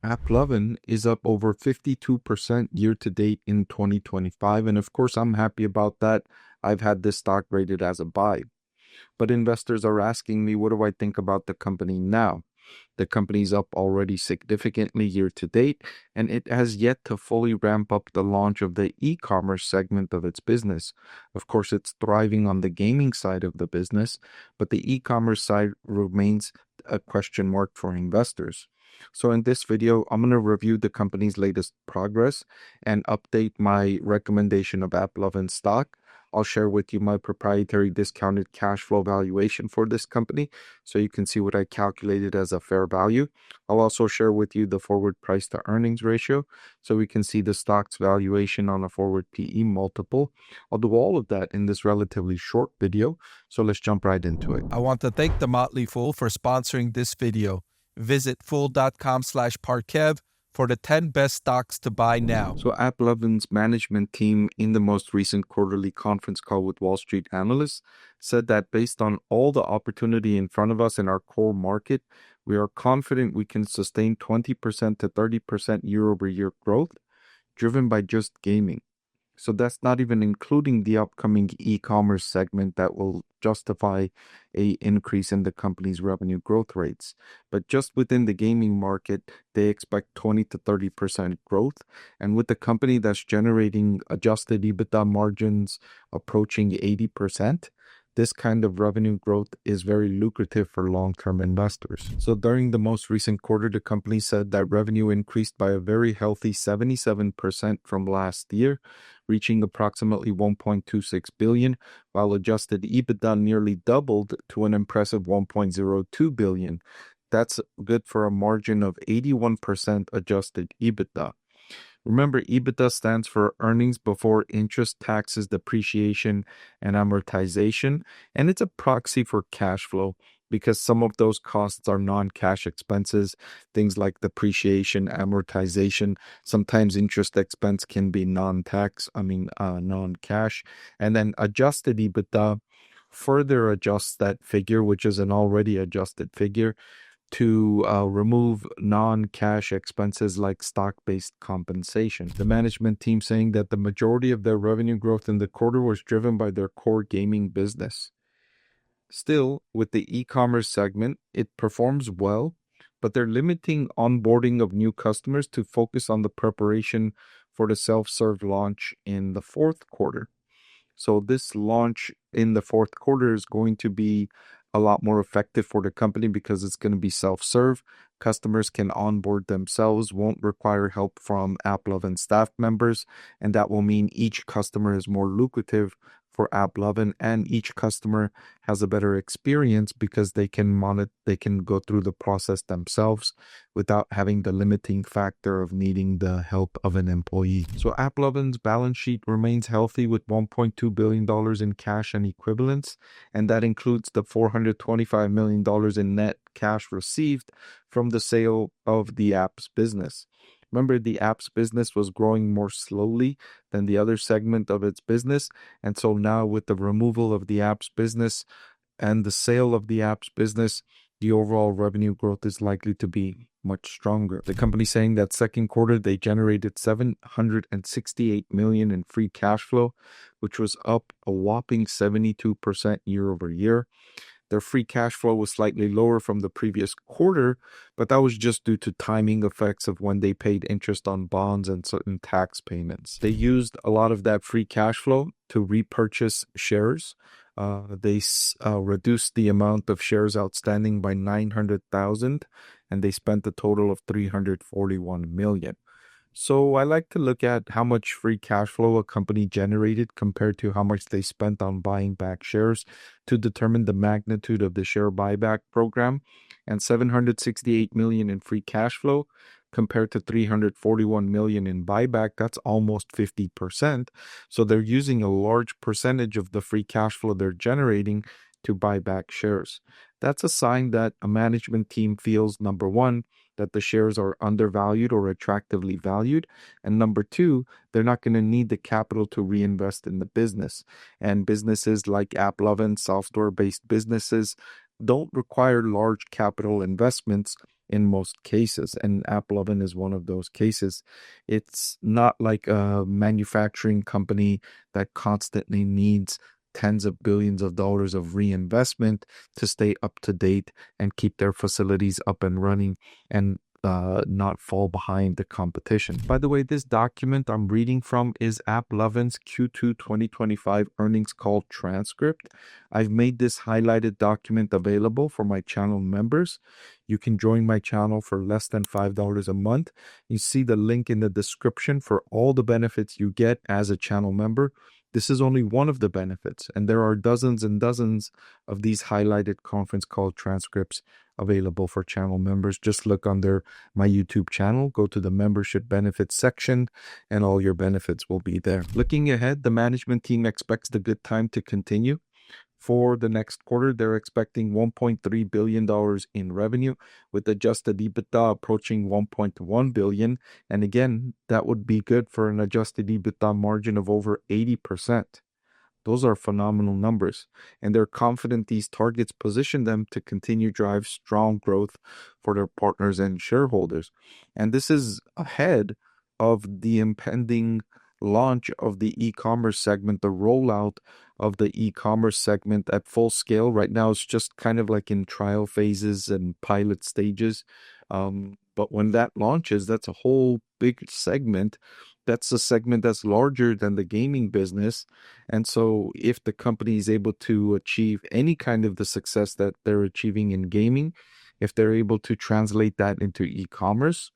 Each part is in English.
Applovin is up over 52% year to date in 2025. And of course, I'm happy about that. I've had this stock rated as a buy. But investors are asking me, what do I think about the company now? The company's up already significantly year to date, and it has yet to fully ramp up the launch of the e-commerce segment of its business. Of course, it's thriving on the gaming side of the business, but the e-commerce side remains a question mark for investors. So in this video, I'm going to review the company's latest progress and update my recommendation of Applovin stock. I'll share with you my proprietary discounted cash flow valuation for this company so you can see what I calculated as a fair value. I'll also share with you the forward price to earnings ratio so we can see the stock's valuation on a forward PE multiple. I'll do all of that in this relatively short video, so let's jump right into it. I want to thank the Motley Fool for sponsoring this video. Visit fool.com/Parkev for the 10 best stocks to buy now. So Applovin's management team in the most recent quarterly conference call with Wall Street analysts said that based on all the opportunity in front of us in our core market, we are confident we can sustain 20% to 30% year-over-year growth driven by just gaming. So that's not even including the upcoming e-commerce segment that will justify a increase in the company's revenue growth rates. But just within the gaming market, they expect 20 to 30% growth. And with the company that's generating adjusted EBITDA margins approaching 80%, this kind of revenue growth is very lucrative for long-term investors. So during the most recent quarter, the company said that revenue increased by a very healthy 77% from last year, reaching approximately 1.26 billion, while adjusted EBITDA nearly doubled to an impressive 1.02 billion. That's good for a margin of 81% adjusted EBITDA. Remember, EBITDA stands for earnings before interest, taxes, depreciation, and amortization, and it's a proxy for cash flow because some of those costs are non-cash expenses, things like depreciation, amortization. Sometimes interest expense can be non-cash, and then adjusted EBITDA further adjusts that figure, which is an already adjusted figure, to remove non-cash expenses like stock-based compensation. The management team saying that the majority of their revenue growth in the quarter was driven by their core gaming business. Still, with the e-commerce segment, it performs well, but they're limiting onboarding of new customers to focus on the preparation for the self-serve launch in the fourth quarter. So this launch in the fourth quarter is going to be a lot more effective for the company because it's going to be self-serve. Customers can onboard themselves, won't require help from Applovin staff members, and that will mean each customer is more lucrative for Applovin, and each customer has a better experience because they can go through the process themselves without having the limiting factor of needing the help of an employee. So Applovin's balance sheet remains healthy with $1.2 billion in cash and equivalents, and that includes the $425 million in net cash received from the sale of the apps business. Remember, the apps business was growing more slowly than the other segment of its business. And so now with the removal of the apps business and the sale of the apps business, the overall revenue growth is likely to be much stronger. The company saying that second quarter they generated $768 million in free cash flow, which was up a whopping 72% year over year. Their free cash flow was slightly lower from the previous quarter, but that was just due to timing effects of when they paid interest on bonds and certain tax payments. They used a lot of that free cash flow to repurchase shares. They reduced the amount of shares outstanding by 900,000, and they spent a total of 341 million. So I like to look at how much free cash flow a company generated compared to how much they spent on buying back shares to determine the magnitude of the share buyback program. And 768 million in free cash flow compared to 341 million in buyback, that's almost 50%. So they're using a large percentage of the free cash flow they're generating to buy back shares. That's a sign that a management team feels, number one, that the shares are undervalued or attractively valued. And number two, they're not going to need the capital to reinvest in the business. And businesses like Applovin, software-based businesses, don't require large capital investments in most cases, and Applovin is one of those cases. It's not like a manufacturing company that constantly needs tens of billions of dollars of reinvestment to stay up to date and keep their facilities up and running and not fall behind the competition. By the way, this document I'm reading from is Applovin's Q2 2025 earnings call transcript. I've made this highlighted document available for my channel members. You can join my channel for less than $5 a month. You see the link in the description for all the benefits you get as a channel member. This is only one of the benefits, and there are dozens and dozens of these highlighted conference call transcripts available for channel members. Just look under my YouTube channel, go to the membership benefits section, and all your benefits will be there. Looking ahead, the management team expects the good time to continue. For the next quarter, they're expecting $1.3 billion in revenue, with adjusted EBITDA approaching $1.1 billion. And again, that would be good for an adjusted EBITDA margin of over 80%. Those are phenomenal numbers, and they're confident these targets position them to continue drive strong growth for their partners and shareholders. And this is ahead of the impending launch of the e-commerce segment, the rollout of the e-commerce segment at full scale. Right now, it's just kind of like in trial phases and pilot stages. But when that launches, that's a whole big segment. That's a segment that's larger than the gaming business. And so if the company is able to achieve any kind of the success that they're achieving in gaming, if they're able to translate that into e-commerce,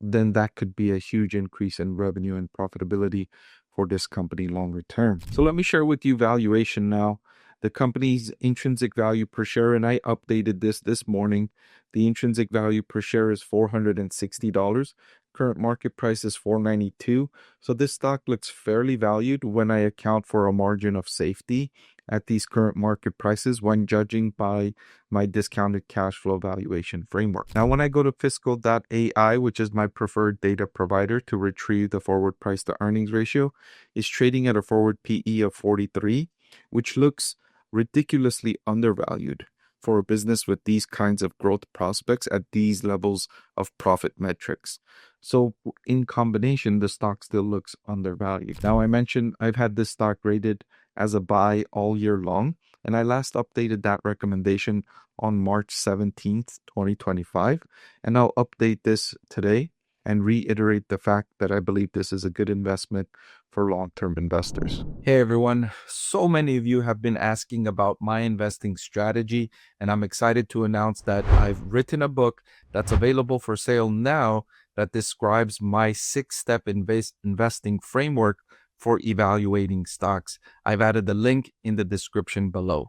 then that could be a huge increase in revenue and profitability for this company longer term. So let me share with you valuation now. The company's intrinsic value per share, and I updated this morning. The intrinsic value per share is $460. Current market price is $492. So this stock looks fairly valued when I account for a margin of safety at these current market prices when judging by my discounted cash flow valuation framework. Now, when I go to fiscal.ai, which is my preferred data provider to retrieve the forward price to earnings ratio, is trading at a forward PE of 43, which looks ridiculously undervalued for a business with these kinds of growth prospects at these levels of profit metrics. So in combination, the stock still looks undervalued. Now, I mentioned I've had this stock rated as a buy all year long, and I last updated that recommendation on March 17th, 2025, and I'll update this today and reiterate the fact that I believe this is a good investment for long-term investors. Hey everyone, so many of you have been asking about my investing strategy, and I'm excited to announce that I've written a book that's available for sale now that describes my 6-step investing framework for evaluating stocks. I've added the link in the description below.